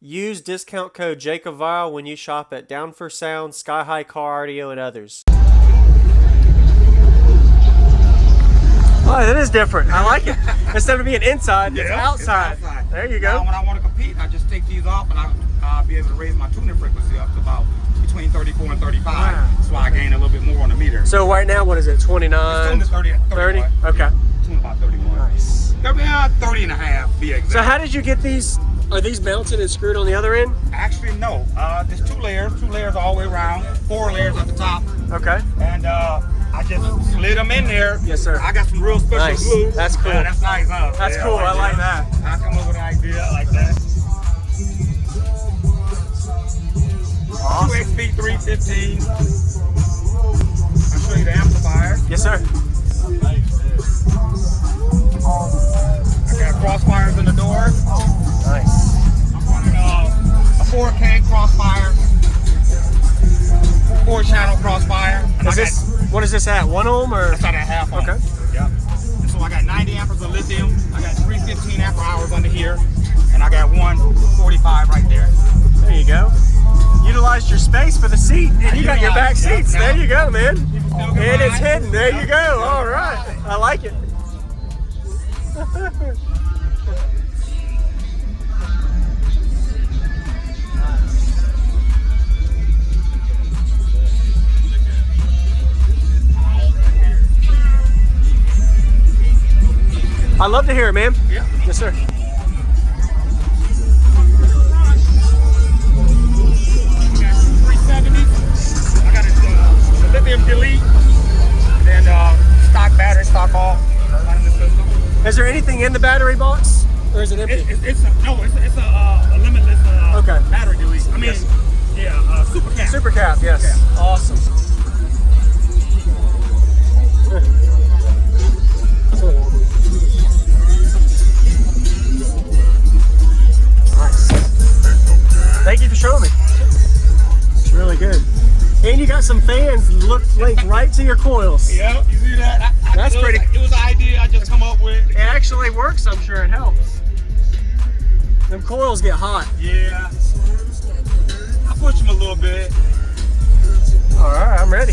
Use discount code JACOBVILE when you shop at Down for Sound, Sky High Car Audio, and others. Oh, that is different. I like it. Instead of being inside, it's outside. There you go. Now, when I want to compete, I just take these off and I'll be able to raise my tuning frequency up to about between 34 and 35. Wow. So I gain a little bit more on the meter. So right now, what is it, 29? It's 30? Okay. Yeah, tune about 31. Nice. 30 and a half, be exact. So how did you get these? Are these mounted and screwed on the other end? Actually, no. There's two layers all the way around, 4 layers at the top. Okay. And I just slid them in there. Yes, sir. I got some real special glue. That's cool. Yeah, that's nice, huh? That's cool. I like that. I come up with an idea like that. Awesome. 2XP 315. I'll show you the amplifier. Yes, sir. I got crossfires in the door. Nice. I'm running a 4K crossfire, 4-channel crossfire. And What is this at? 1 ohm or? That's at a half ohm. Okay. Yep. And so I got 90 amperes of lithium. I got 3 15 amp hours under here, and I got 145 right there. There you go. Utilized your space for the seat, and you got your back seats. There you go, man. And it's hidden. There you go. All right. I like it. I love to hear it, man. Yeah. Yes, sir. I got a lithium delete, and then stock battery, stock off. Is there anything in the battery box, or is it empty? It's a limitless battery delete. I mean, super cap. Super cap, yes. Super cap. Awesome. Nice. Thank you for showing me. It's really good. And you got some fans linked right to your coils. Yep, you see that? That's pretty. It was an idea I just come up with. It actually works, I'm sure it helps. Them coils get hot. Yeah. I push them a little bit. All right, I'm ready.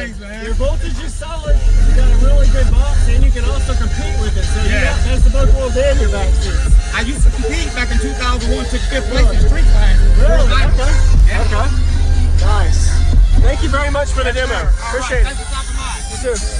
Thanks, man. Your voltage is solid. You got a really good box, and you can also compete with it. So you got best of both worlds in your back seats. I used to compete back in 2001, took 5th place in street class. Really? Okay. Yeah. Okay. Nice. Thank you very much for the demo. Appreciate it. Thanks for stopping by. You too.